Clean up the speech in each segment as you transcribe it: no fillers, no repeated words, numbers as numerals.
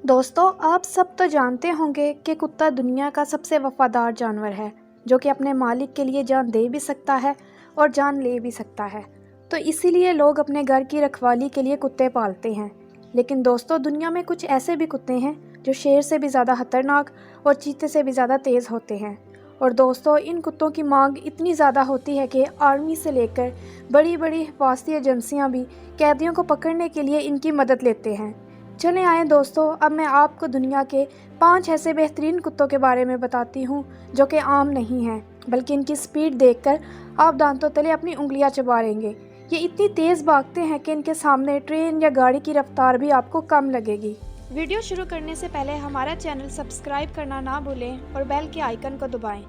दोस्तों, आप सब तो जानते होंगे कि कुत्ता दुनिया का सबसे वफादार जानवर है, जो कि अपने मालिक के लिए जान दे भी सकता है और जान ले भी सकता है। तो इसीलिए लोग अपने घर की रखवाली के लिए कुत्ते पालते हैं। लेकिन दोस्तों, दुनिया में कुछ ऐसे भी कुत्ते हैं जो शेर से भी ज़्यादा खतरनाक और चीते से भी ज़्यादा तेज़ होते हैं। और दोस्तों, इन कुत्तों की मांग इतनी ज़्यादा होती है कि आर्मी से लेकर बड़ी बड़ी हिफाजती एजेंसियाँ भी कैदियों को पकड़ने के लिए इनकी मदद लेते हैं। चले आए दोस्तों, अब मैं आपको दुनिया के 5 ऐसे बेहतरीन कुत्तों के बारे में बताती हूँ जो कि आम नहीं हैं, बल्कि इनकी स्पीड देखकर आप दांतों तले अपनी उंगलियां चबाएंगे। ये इतनी तेज़ भागते हैं कि इनके सामने ट्रेन या गाड़ी की रफ्तार भी आपको कम लगेगी। वीडियो शुरू करने से पहले हमारा चैनल सब्सक्राइब करना ना भूलें और बेल के आइकन को दबाएं।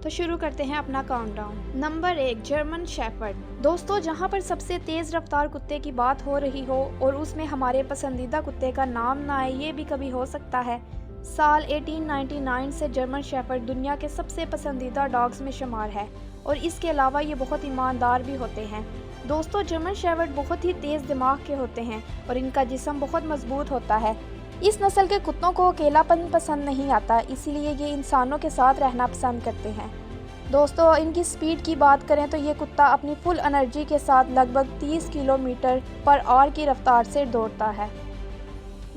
तो शुरू करते हैं अपना काउंटडाउन। Number 1, German shepherd. दोस्तों, जहां पर सबसे तेज़ रफ्तार कुत्ते की बात हो रही हो और उसमें हमारे पसंदीदा कुत्ते का नाम ना आए, ये भी कभी हो सकता है। साल 1899 से जर्मन शेफर्ड दुनिया के सबसे पसंदीदा डॉग्स में शुमार है और इसके अलावा ये बहुत ईमानदार भी होते हैं। दोस्तों, जर्मन शेफर्ड बहुत ही तेज़ दिमाग के होते हैं और इनका जिस्म बहुत मजबूत होता है। इस नस्ल के कुत्तों को अकेलापन पसंद नहीं आता, इसीलिए ये इंसानों के साथ रहना पसंद करते हैं। दोस्तों, इनकी स्पीड की बात करें तो ये कुत्ता अपनी फुल एनर्जी के साथ लगभग 30 किलोमीटर पर आवर की रफ्तार से दौड़ता है।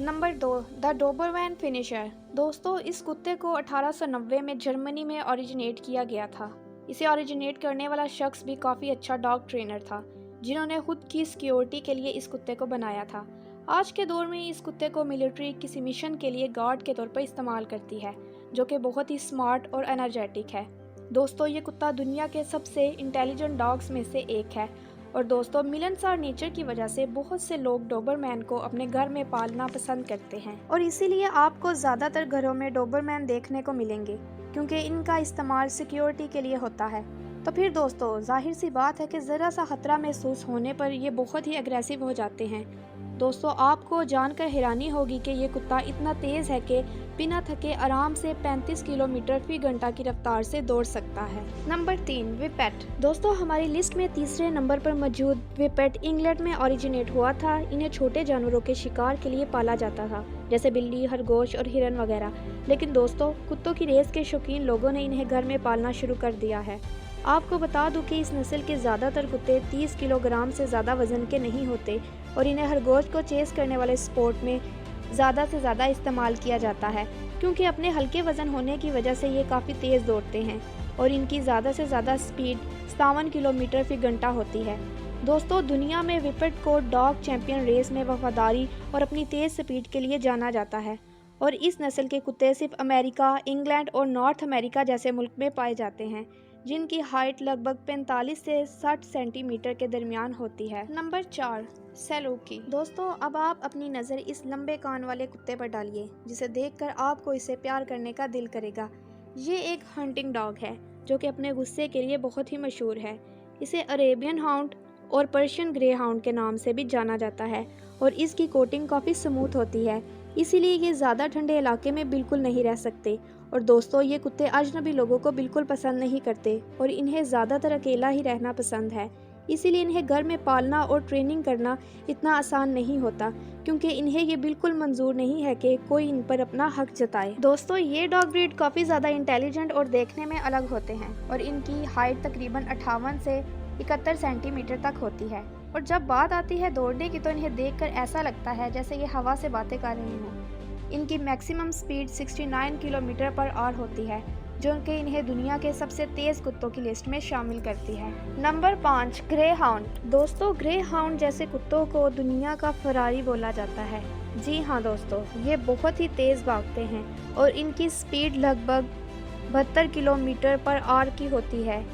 Number 2, the Dobermann finisher. दोस्तों, इस कुत्ते को 1890 में जर्मनी में ओरिजिनेट किया गया था। इसे ओरिजिनेट करने वाला शख्स भी काफ़ी अच्छा डॉग ट्रेनर था, जिन्होंने खुद की सिक्योरिटी के लिए इस कुत्ते को बनाया था। आज के दौर में इस कुत्ते को मिलिट्री किसी मिशन के लिए गार्ड के तौर पर इस्तेमाल करती है, जो कि बहुत ही स्मार्ट और एनर्जेटिक है। दोस्तों, ये कुत्ता दुनिया के सबसे इंटेलिजेंट डॉग्स में से एक है और दोस्तों, मिलनसार नेचर की वजह से बहुत से लोग डोबरमैन को अपने घर में पालना पसंद करते हैं और इसीलिए आपको ज़्यादातर घरों में डोबरमैन देखने को मिलेंगे, क्योंकि इनका इस्तेमाल सिक्योरिटी के लिए होता है। तो फिर दोस्तों, जाहिर सी बात है कि ज़रा सा खतरा महसूस होने पर ये बहुत ही एग्रेसिव हो जाते हैं। दोस्तों, आपको जानकर हैरानी होगी कि ये कुत्ता इतना तेज़ है कि बिना थके आराम से 35 किलोमीटर फी घंटा की रफ्तार से दौड़ सकता है। नंबर 3, विपेट। दोस्तों, हमारी लिस्ट में तीसरे नंबर पर मौजूद विपेट इंग्लैंड में ओरिजिनेट हुआ था। इन्हें छोटे जानवरों के शिकार के लिए पाला जाता था, जैसे बिल्ली, खरगोश और हिरन वगैरह। लेकिन दोस्तों, कुत्तों की रेस के शौकीन लोगों ने इन्हें घर में पालना शुरू कर दिया है। आपको बता दूं कि इस नस्ल के ज़्यादातर कुत्ते 30 किलोग्राम से ज़्यादा वजन के नहीं होते और इन्हें खरगोश को चेस करने वाले स्पोर्ट में ज़्यादा से ज़्यादा इस्तेमाल किया जाता है, क्योंकि अपने हल्के वज़न होने की वजह से ये काफ़ी तेज़ दौड़ते हैं और इनकी ज़्यादा से ज़्यादा स्पीड 57 किलोमीटर फी घंटा होती है। दोस्तों, दुनिया में विपेट को डॉग चैंपियन रेस में वफादारी और अपनी तेज़ स्पीड के लिए जाना जाता है और इस नस्ल के कुत्ते सिर्फ अमेरिका, इंग्लैंड और नॉर्थ अमेरिका जैसे मुल्क में पाए जाते हैं, जिनकी हाइट लगभग 45 से 60 सेंटीमीटर के दरमियान होती है। नंबर 4, सैलूकी। दोस्तों, अब आप अपनी नज़र इस लंबे कान वाले कुत्ते पर डालिए, जिसे देखकर आपको इसे प्यार करने का दिल करेगा। ये एक हंटिंग डॉग है जो कि अपने गुस्से के लिए बहुत ही मशहूर है। इसे अरेबियन हाउंड और पर्शियन ग्रे हाउंड के नाम से भी जाना जाता है और इसकी कोटिंग काफ़ी स्मूथ होती है, इसीलिए ये ज़्यादा ठंडे इलाके में बिल्कुल नहीं रह सकते। और दोस्तों, ये कुत्ते अजनबी लोगों को बिल्कुल पसंद नहीं करते और इन्हें ज़्यादातर अकेला ही रहना पसंद है, इसीलिए इन्हें घर में पालना और ट्रेनिंग करना इतना आसान नहीं होता, क्योंकि इन्हें ये बिल्कुल मंजूर नहीं है कि कोई इन पर अपना हक जताए। दोस्तों, ये डॉग ब्रीड काफ़ी ज़्यादा इंटेलिजेंट और देखने में अलग होते हैं और इनकी हाइट तकरीबन 58 से 71 सेंटीमीटर तक होती है और जब बात आती है दौड़ने की तो इन्हें देखकर ऐसा लगता है जैसे ये हवा से बातें कर रही हों। इनकी maximum speed 69 kilometre per hour होती है, जो कि इन्हें दुनिया के सबसे तेज़ कुत्तों की लिस्ट में शामिल करती है। Number 5, grey hound. दोस्तों, ग्रे हाउंड जैसे कुत्तों को दुनिया का फरारी बोला जाता है। जी हाँ दोस्तों, ये बहुत ही तेज़ भागते हैं और इनकी स्पीड लगभग 72 किलोमीटर पर आवर की होती है।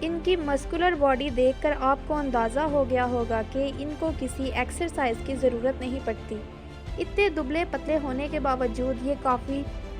इनकी मस्कुलर बॉडी देखकर आपको अंदाज़ा हो गया होगा कि इनको किसी एक्सरसाइज की ज़रूरत नहीं पड़ती। इतने दुबले पतले होने के बावजूद ये काफ़ी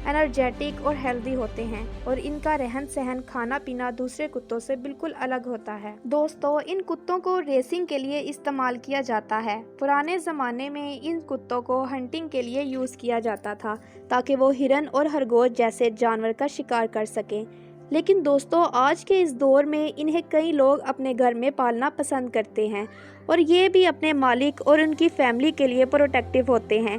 एनर्जेटिक और हेल्दी होते हैं और इनका रहन सहन, खाना पीना दूसरे कुत्तों से बिल्कुल अलग होता है। दोस्तों, इन कुत्तों को रेसिंग के लिए इस्तेमाल किया जाता है। पुराने ज़माने में इन कुत्तों को हंटिंग के लिए यूज़ किया जाता था ताकि वो हिरन और खरगोश जैसे जानवर का शिकार कर सकें। लेकिन दोस्तों, आज के इस दौर में इन्हें कई लोग अपने घर में पालना पसंद करते हैं और ये भी अपने मालिक और उनकी फैमिली के लिए प्रोटेक्टिव होते हैं।